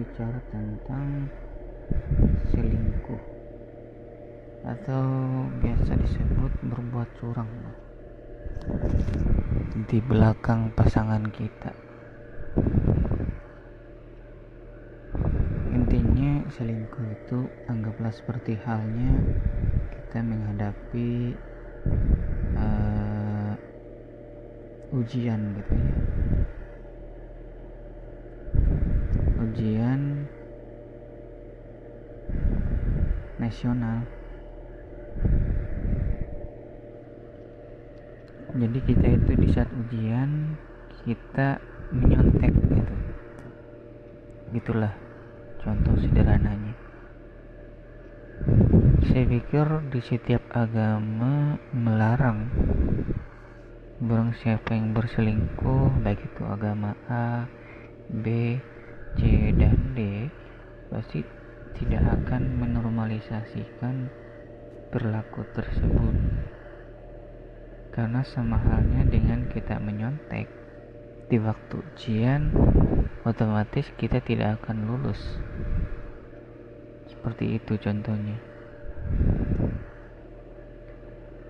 bicara tentang selingkuh atau biasa disebut berbuat curang di belakang pasangan kita. Intinya selingkuh itu anggaplah seperti halnya kita menghadapi ujian gitu ya. Ujian nasional. Jadi kita itu di saat ujian kita menyontek gitu. Gitulah contoh sederhananya. Saya pikir di setiap agama melarang barang siapa yang berselingkuh, baik itu agama A, B, C, dan D, pasti tidak akan menormalisasikan perilaku tersebut. Karena sama halnya dengan kita menyontek di waktu ujian, otomatis kita tidak akan lulus. Seperti itu contohnya.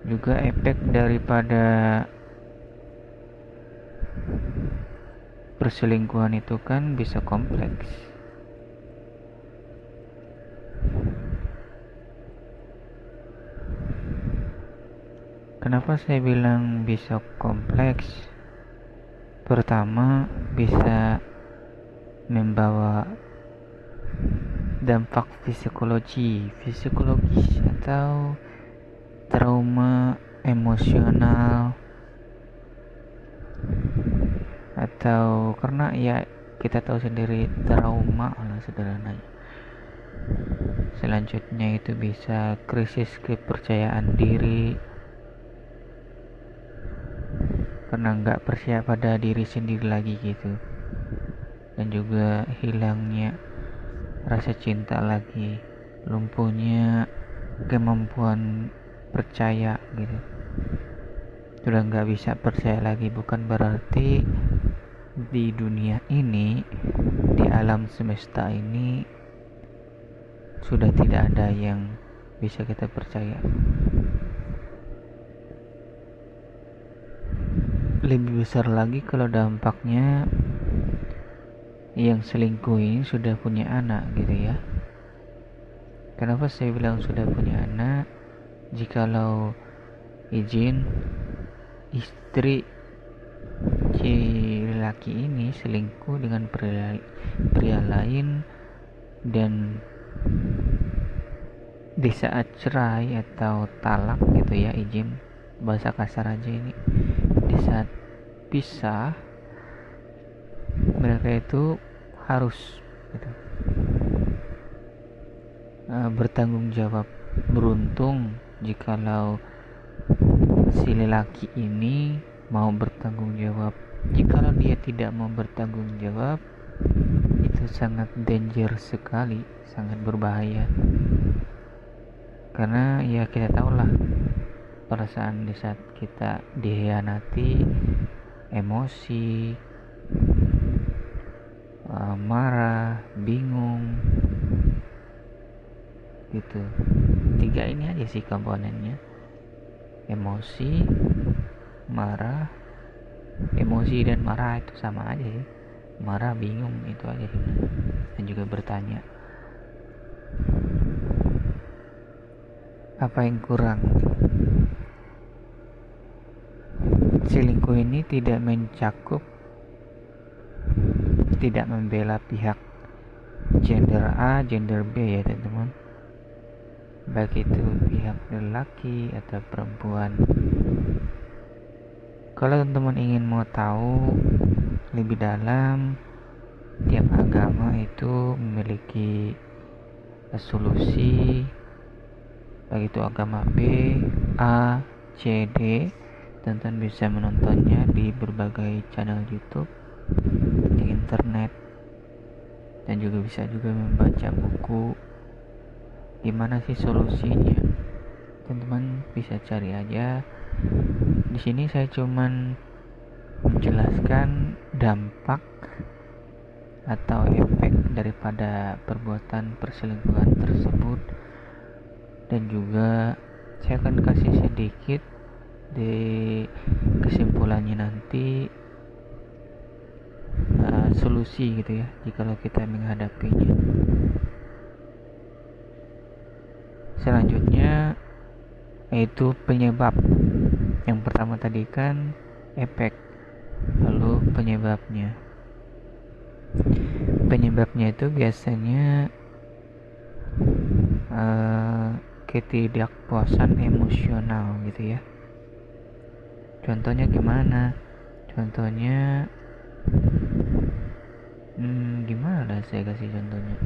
Juga efek daripada perselingkuhan itu kan bisa kompleks. Kenapa saya bilang bisa kompleks? Pertama, bisa membawa dampak psikologis atau trauma emosional, atau karena ya kita tahu sendiri trauma lah sederhananya. Selanjutnya itu bisa krisis kepercayaan diri karena nggak percaya pada diri sendiri lagi gitu, dan juga hilangnya rasa cinta lagi, lumpuhnya kemampuan percaya gitu. Sudah nggak bisa percaya lagi, bukan berarti di dunia ini, di alam semesta ini sudah tidak ada yang bisa kita percaya. Lebih besar lagi kalau dampaknya yang selingkuh ini sudah punya anak gitu ya. Kenapa saya bilang sudah punya anak? Jikalau izin istri si laki ini selingkuh dengan pria lain, dan di saat cerai atau talak gitu ya, izin bahasa kasar aja ini, di saat pisah mereka itu harus gitu, bertanggung jawab. Beruntung jikalau si lelaki ini mau bertanggung jawab. Jikalau dia tidak mau bertanggung jawab, itu sangat danger sekali, sangat berbahaya. Karena ya kita tahulah perasaan di saat kita dikhianati, emosi, marah, bingung gitu. 3 ini aja sih komponennya: emosi, marah. Emosi dan marah itu sama aja ya, marah, bingung, itu aja sih. Dan juga bertanya apa yang kurang. Selingkuh ini tidak mencakup, tidak membela pihak gender A, gender B ya teman-teman, baik itu pihak lelaki atau perempuan. Kalau teman-teman ingin mau tahu lebih dalam, tiap agama itu memiliki solusi, baik itu agama B, A, C, D. Teman-teman bisa menontonnya di berbagai channel YouTube, di internet, dan juga bisa juga membaca buku gimana sih solusinya. Teman-teman bisa cari aja. Di sini saya cuman menjelaskan dampak atau efek daripada perbuatan perselingkuhan tersebut. Dan juga saya akan kasih sedikit di kesimpulannya nanti solusi gitu ya jikalau kita menghadapinya. Selanjutnya yaitu penyebab. Yang pertama tadi kan efek, lalu penyebabnya. Penyebabnya itu biasanya ketidakpuasan emosional gitu ya. Contohnya gimana? Contohnya gimana lah saya kasih contohnya,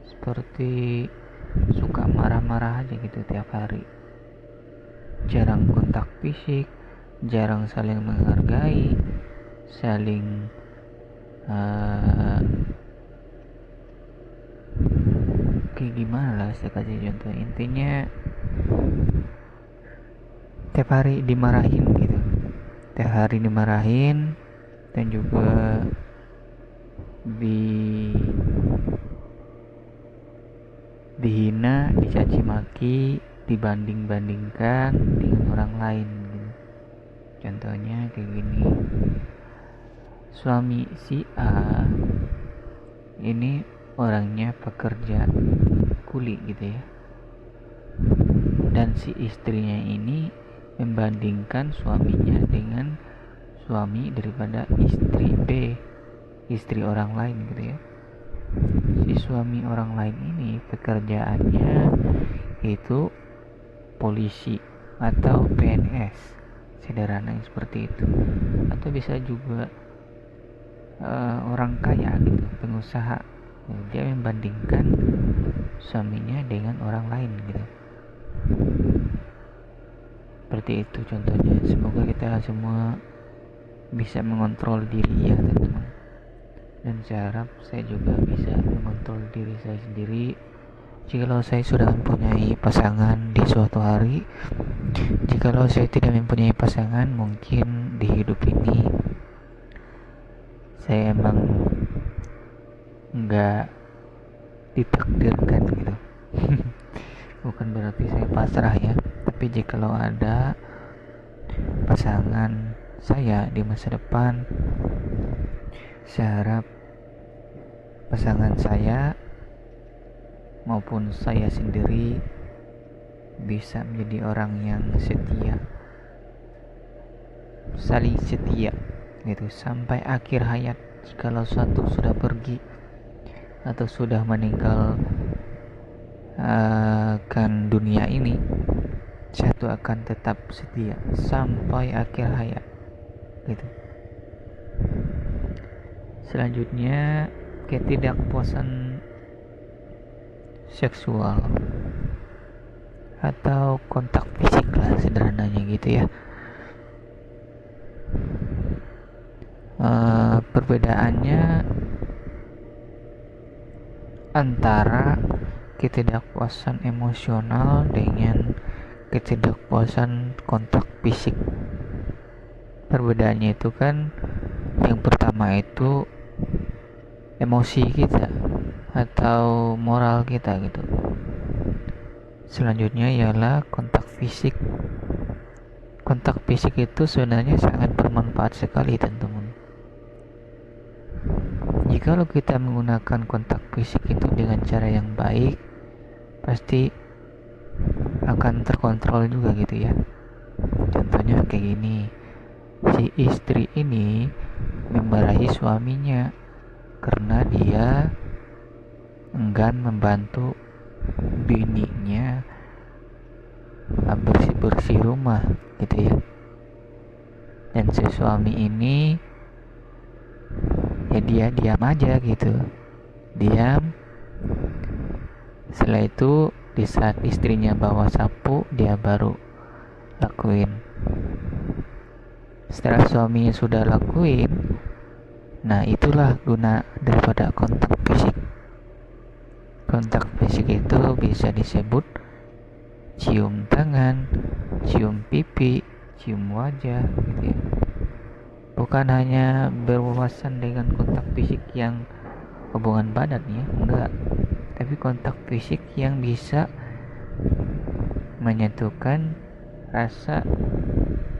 seperti suka marah-marah aja gitu tiap hari, jarang kontak fisik, jarang saling menghargai, saling kayak gimana lah saya kasih contoh. Intinya tiap hari dimarahin gitu, tiap hari dimarahin, dan juga dihina, dicaci maki, dibanding-bandingkan dengan orang lain gitu. Contohnya kayak gini, suami si A ini orangnya pekerja kuli gitu ya, dan si istrinya ini membandingkan suaminya dengan suami daripada istri B, istri orang lain gitu ya. Si suami orang lain ini pekerjaannya itu polisi atau PNS, sederhana seperti itu, atau bisa juga orang kaya gitu, pengusaha. Dia membandingkan suaminya dengan orang lain gitu. Seperti itu contohnya. Semoga kita semua bisa mengontrol diri ya teman-teman, dan saya harap saya juga bisa mengontrol diri saya sendiri. Jikalau saya sudah mempunyai pasangan di suatu hari, jikalau saya tidak mempunyai pasangan, mungkin di hidup ini saya emang nggak ditakdirkan gitu. Bukan berarti saya pasrah ya, tapi jikalau ada pasangan saya di masa depan, saya harap pasangan saya maupun saya sendiri bisa menjadi orang yang setia, saling setia gitu sampai akhir hayat. Jikalau satu sudah pergi atau sudah meninggal kan dunia ini, satu akan tetap setia sampai akhir hayat gitu. Selanjutnya ketidakpuasan seksual atau kontak fisik lah sederhananya gitu ya. Perbedaannya antara ketidakpuasan emosional dengan ketidakpuasan kontak fisik. Perbedaannya itu kan, yang pertama itu emosi kita atau moral kita gitu. Selanjutnya ialah kontak fisik. Kontak fisik itu sebenarnya sangat bermanfaat sekali teman-teman. Jikalau kita menggunakan kontak fisik itu dengan cara yang baik, pasti akan terkontrol juga gitu ya. Contohnya kayak gini, si istri ini memarahi suaminya karena dia enggan membantu bininya bersih-bersih rumah gitu ya. Dan si suami ini ya dia diam aja gitu, diam. Setelah itu di saat istrinya bawa sapu, dia baru lakuin. Setelah suaminya sudah lakuin, nah itulah guna daripada kontak fisik. Kontak fisik itu bisa disebut cium tangan, cium pipi, cium wajah gitu ya. bukan hanya berwawasan dengan kontak fisik yang hubungan badan ya, enggak, tapi kontak fisik yang bisa menyatukan rasa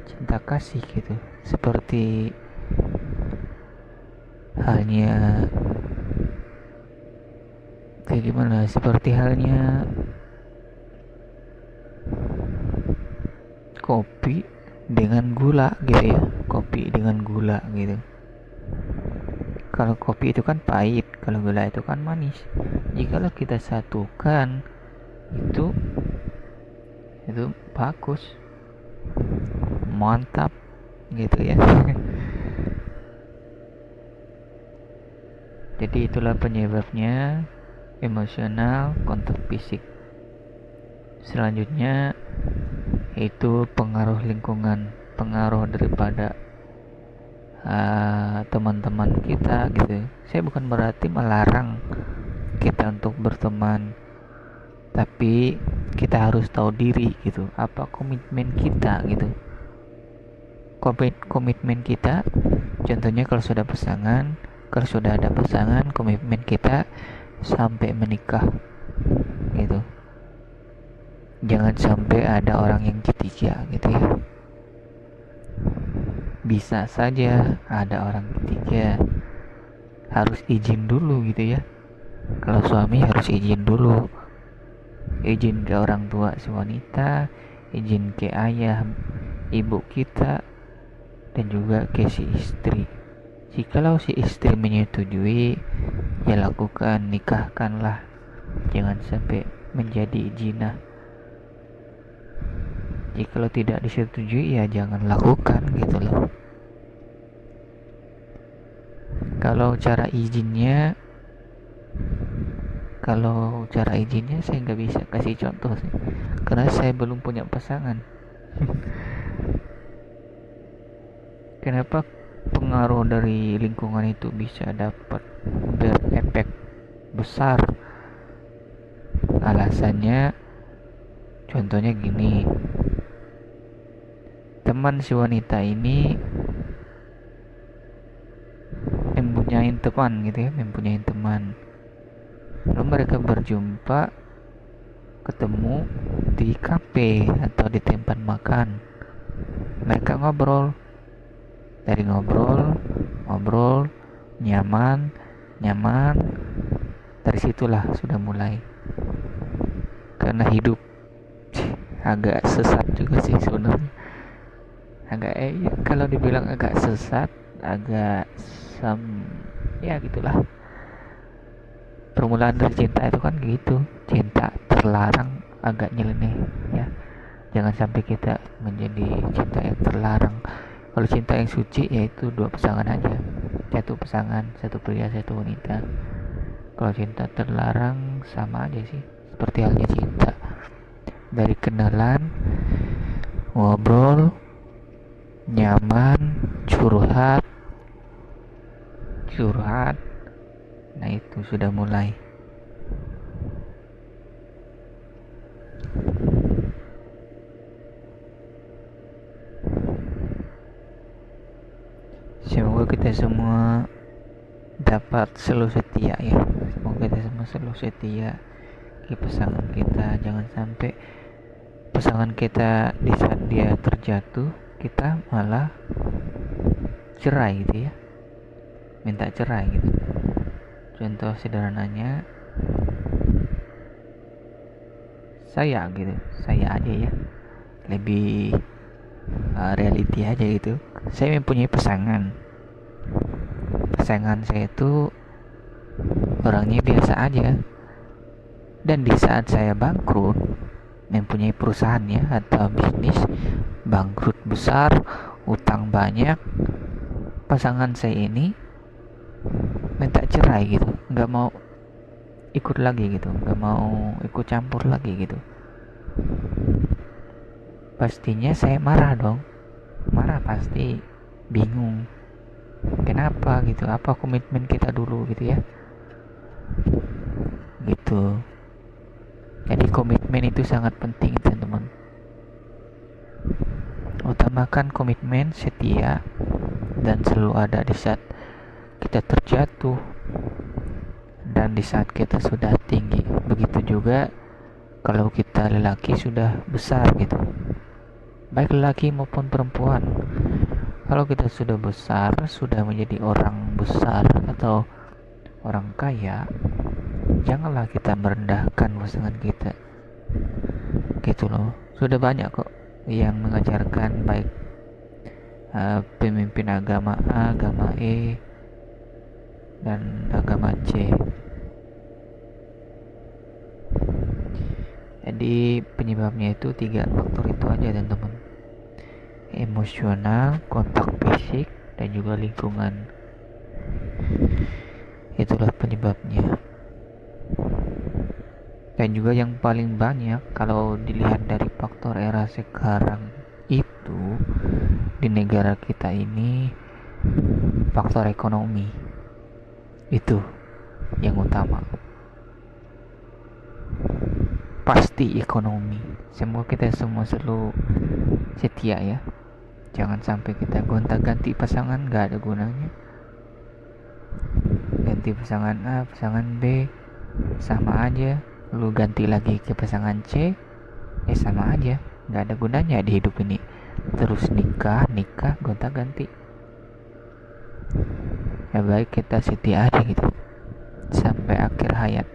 cinta kasih gitu, seperti halnya kayak gimana, seperti halnya kopi dengan gula gitu ya, kopi dengan gula gitu. Kalau kopi itu kan pahit, kalau gula itu kan manis. Jikalau kita satukan itu bagus, mantap gitu ya. Jadi itulah penyebabnya emosional kontak fisik. Selanjutnya itu pengaruh lingkungan, pengaruh daripada teman-teman kita gitu. Saya bukan berarti melarang kita untuk berteman, tapi kita harus tahu diri gitu, apa komitmen kita gitu. Komitmen kita, contohnya kalau sudah ada pasangan, komitmen kita sampai menikah gitu. Jangan sampai ada orang yang ketiga gitu ya. Bisa saja ada orang ketiga, harus izin dulu gitu ya. Kalau suami harus izin dulu, izin ke orang tua si wanita, izin ke ayah ibu kita, dan juga ke si istri. Jikalau si istri menyetujui, ya lakukan, nikahkanlah, jangan sampai menjadi zina. Jikalau tidak disetujui, ya jangan lakukan gitu loh. Kalau cara izinnya saya nggak bisa kasih contoh sih, karena saya belum punya pasangan. Kenapa pengaruh dari lingkungan itu bisa dapat berefek besar? Alasannya contohnya gini, teman si wanita ini mempunyai teman. Lalu mereka berjumpa, ketemu di kafe atau di tempat makan. Mereka ngobrol, nyaman, dari situlah sudah mulai. Karena hidup agak sesat juga sih sebenarnya, kalau dibilang agak sesat, agak ya gitulah. Permulaan dari cinta itu kan gitu, cinta terlarang agak nyeleneh ya. Jangan sampai kita menjadi cinta yang terlarang. Kalau cinta yang suci yaitu dua pasangan aja, satu pasangan, satu pria, satu wanita. Kalau cinta terlarang sama aja sih, seperti halnya cinta dari kenalan, ngobrol, nyaman, curhat, nah itu sudah mulai. Semoga kita semua dapat selalu setia ya. Semoga kita semua selalu setia ke pasangan kita. Jangan sampai pasangan kita di saat dia terjatuh, kita malah cerai gitu ya, minta cerai gitu. Contoh sederhananya saya aja ya, lebih reality aja gitu. Saya mempunyai pasangan saya itu orangnya biasa aja, dan di saat saya bangkrut, mempunyai perusahaan ya atau bisnis, bangkrut besar, utang banyak, pasangan saya ini minta cerai gitu, nggak mau ikut lagi gitu, nggak mau ikut campur lagi gitu. Pastinya saya marah dong, pasti, bingung kenapa gitu, apa komitmen kita dulu gitu ya gitu. Jadi komitmen itu sangat penting teman-teman, utamakan komitmen, setia, dan selalu ada di saat kita terjatuh dan di saat kita sudah tinggi. Begitu juga kalau kita lelaki sudah besar gitu, baik lelaki maupun perempuan. Kalau kita sudah besar, sudah menjadi orang besar atau orang kaya, janganlah kita merendahkan pasangan kita gitu loh. Sudah banyak kok yang mengajarkan, baik pemimpin agama A, agama E, dan agama C. Jadi penyebabnya itu 3 faktor itu aja teman-teman: emosional, kontak fisik, dan juga lingkungan. Itulah penyebabnya. Dan juga yang paling banyak kalau dilihat dari faktor era sekarang itu di negara kita ini, faktor ekonomi itu yang utama. Pasti ekonomi. Semoga kita semua selalu setia ya. Jangan sampai kita gonta-ganti pasangan, gak ada gunanya. Ganti pasangan A, pasangan B, sama aja. Lu ganti lagi ke pasangan C, sama aja, gak ada gunanya di hidup ini. Terus nikah, gonta-ganti. Ya baik kita setia aja gitu sampai akhir hayat.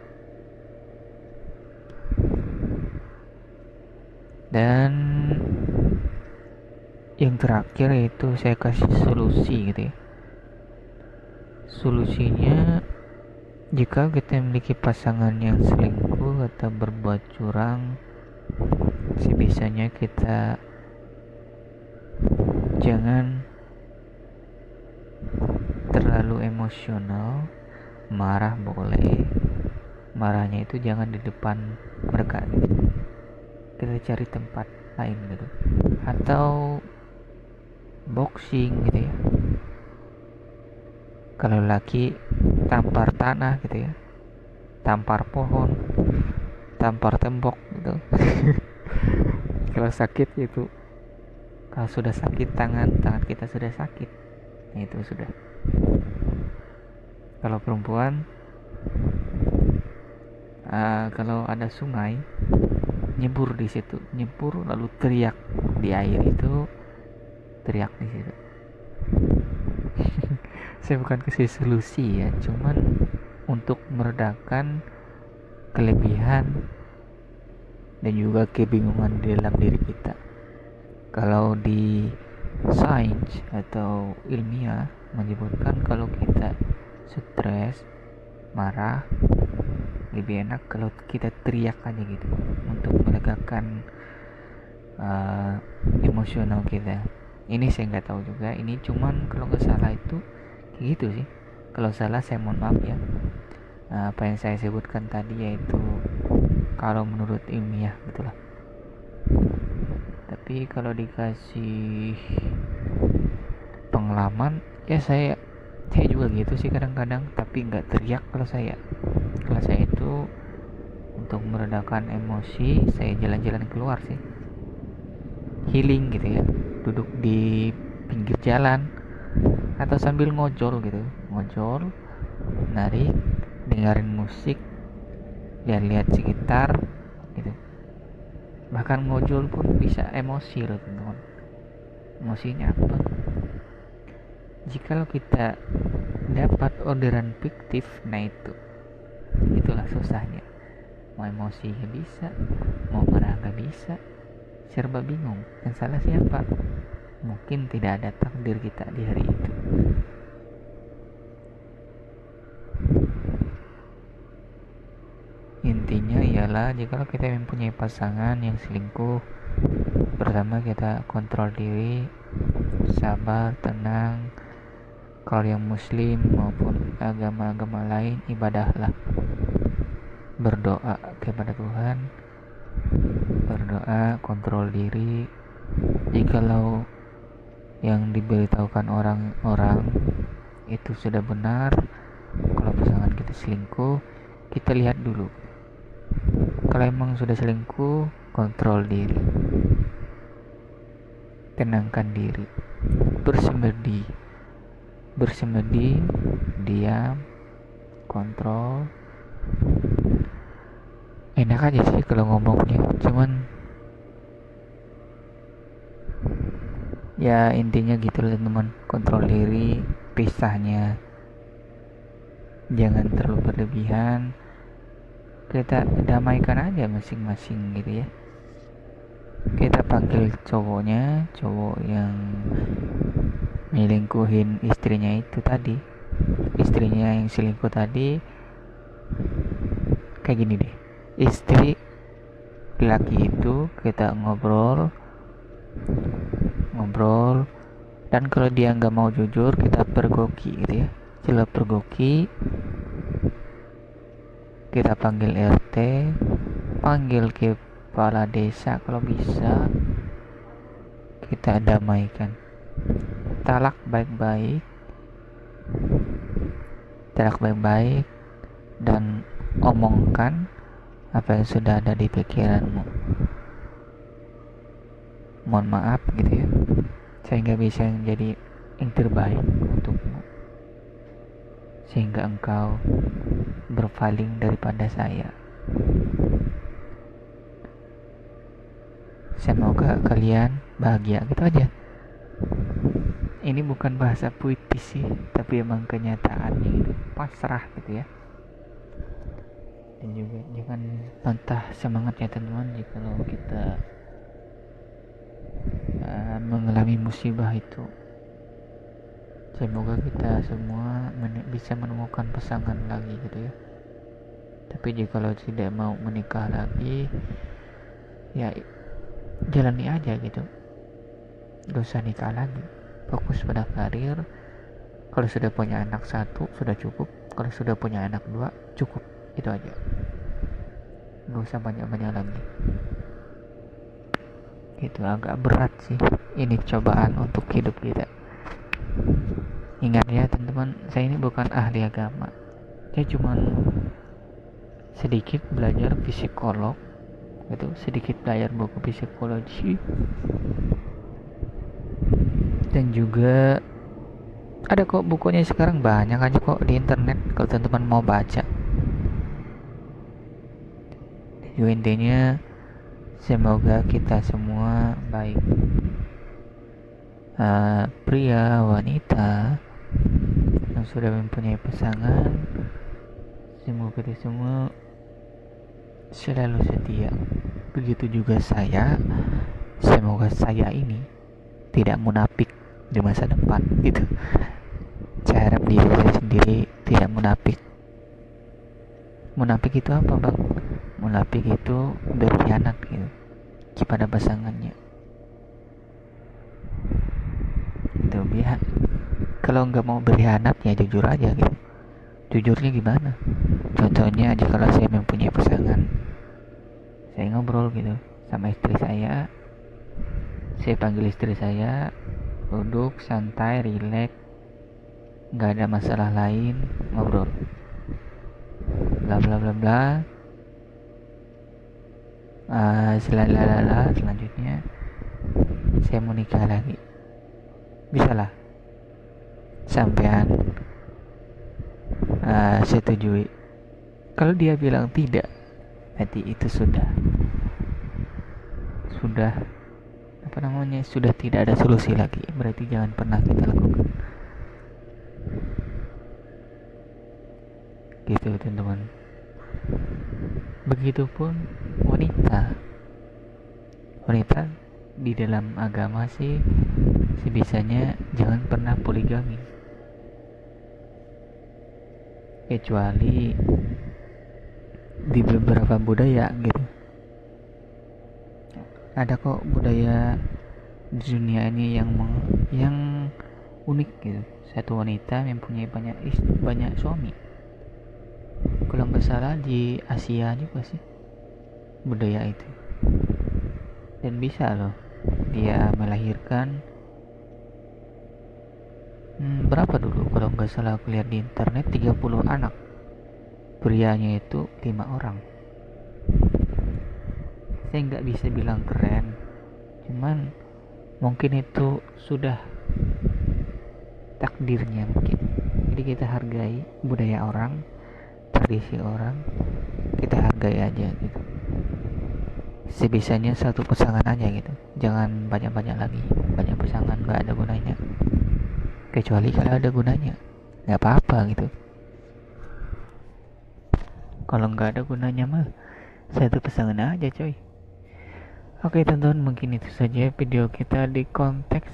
Dan yang terakhir itu saya kasih solusi gitu ya. Solusinya, jika kita memiliki pasangan yang selingkuh atau berbuat curang, sebisanya kita jangan terlalu emosional. Marah boleh, marahnya itu jangan di depan mereka gitu. Kita cari tempat lain gitu, atau boxing gitu ya. Kalau laki tampar tanah gitu ya, tampar pohon, tampar tembok gitu. Kalau sakit itu, kalau sudah sakit tangan kita sudah sakit, itu sudah. Kalau perempuan, kalau ada sungai, nyebur di situ, nyebur lalu teriak di air itu, teriak di situ. Saya bukan kasih solusi ya, cuman untuk meredakan kelebihan dan juga kebingungan di dalam diri kita. Kalau di sains atau ilmiah menyebutkan kalau kita stres, marah, lebih enak kalau kita teriak aja gitu untuk melegakan emosional kita. Ini saya nggak tahu juga, ini cuman kalau nggak salah itu kayak gitu sih. Kalau salah saya mohon maaf ya. Apa yang saya sebutkan tadi yaitu kalau menurut ilmiah gitulah. Tapi kalau dikasih pengalaman ya, saya juga gitu sih kadang-kadang, tapi nggak teriak. Kalau saya itu untuk meredakan emosi, saya jalan-jalan keluar sih, healing gitu ya, duduk di pinggir jalan atau sambil ngojol gitu, narik, dengerin musik, lihat-lihat sekitar gitu. Bahkan ngojol pun bisa emosi loh teman-teman. Emosinya apa? Jikalau kita dapat orderan fiktif, nah itulah susahnya. Mau emosi gak bisa, mau marah gak bisa, serba bingung. Yang salah siapa? Mungkin tidak ada takdir kita di hari itu. Intinya ialah jika kita mempunyai pasangan yang selingkuh, pertama kita kontrol diri, sabar, tenang. Kalau yang muslim maupun agama-agama lain, ibadahlah, berdoa kepada Tuhan, berdoa, kontrol diri. Jikalau yang diberitahukan orang-orang itu sudah benar, kalau pasangan kita selingkuh, kita lihat dulu. Kalau emang sudah selingkuh, kontrol diri, tenangkan diri, bersemedi, bersemedi, diam, kontrol. Enak aja sih kalau ngomongnya, cuman ya intinya gitu loh teman, kontrol diri, pisahnya jangan terlalu berlebihan, kita damaikan aja masing-masing gitu ya. Kita panggil cowoknya, cowok yang nyelingkuhin istrinya itu tadi, istrinya yang selingkuh tadi, kayak gini deh, istri laki itu kita ngobrol, dan kalau dia nggak mau jujur kita pergoki gitu ya. Setelah pergoki kita panggil RT, panggil kepala desa, kalau bisa kita damaikan, talak baik-baik, dan omongkan apa yang sudah ada di pikiranmu. Mohon maaf gitu ya, saya nggak bisa menjadi yang terbaik untukmu, sehingga engkau berpaling daripada saya. Semoga kalian bahagia, gitu aja. Ini bukan bahasa puitis sih, tapi emang kenyataannya gitu, pasrah gitu ya. Dan juga jangan patah semangat ya teman-teman, jika kita mengalami musibah itu. Semoga kita semua bisa menemukan pasangan lagi gitu ya. Tapi jika lo tidak mau menikah lagi, ya jalani aja gitu, gak usah nikah lagi, fokus pada karir. Kalau sudah punya anak satu sudah cukup, kalau sudah punya anak dua cukup, itu aja, gak usah banyak-banyak lagi. Itu agak berat sih, ini cobaan untuk hidup kita. Ingat ya teman-teman, saya ini bukan ahli agama, saya cuma sedikit belajar psikolog gitu, sedikit belajar buku psikologi, dan juga ada kok bukunya sekarang, banyak aja kok di internet kalau teman-teman mau baca. Jadi intinya semoga kita semua baik, pria wanita yang sudah mempunyai pasangan, semoga kita semua selalu setia. Begitu juga saya, semoga saya ini tidak munafik di masa depan gitu. Saya harap diri saya sendiri tidak munafik. Munafik itu apa bang? Munafik itu berkhianat gitu kepada pasangannya. Itu biar kalau nggak mau berkhianat ya jujur aja gitu. Jujurnya gimana? Contohnya aja, kalau saya mempunyai pasangan, saya ngobrol gitu sama istri saya panggil istri saya, duduk santai, rileks, nggak ada masalah lain, ngobrol bla bla bla bla, selanjutnya saya mau nikah lagi, bisa lah sampean setujui. Kalau dia bilang tidak, berarti itu sudah sudah tidak ada solusi lagi, berarti jangan pernah kita lakukan gitu teman-teman. Begitupun wanita di dalam agama sih sebisanya jangan pernah poligami, kecuali di beberapa budaya gitu. Ada kok budaya di dunia ini yang unik gitu, satu wanita mempunyai banyak suami. Kalau nggak salah di Asia juga sih budaya itu, dan bisa loh dia melahirkan berapa dulu, kalau nggak salah aku lihat di internet 30 anak, prianya itu 5 orang. Saya nggak bisa bilang keren, cuman mungkin itu sudah takdirnya mungkin. Jadi kita hargai budaya orang, tradisi orang, kita hargai aja gitu. Sebisanya satu pasangan aja gitu, jangan banyak-banyak lagi. Banyak pasangan nggak ada gunanya, kecuali kalau ada gunanya nggak apa-apa gitu. Kalau nggak ada gunanya mah satu pasangan aja coy. Oke teman-teman, mungkin itu saja video kita di konteks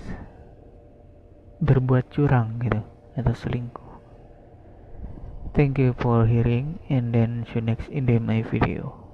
berbuat curang gitu atau selingkuh. Thank you for hearing and then see you next in my video.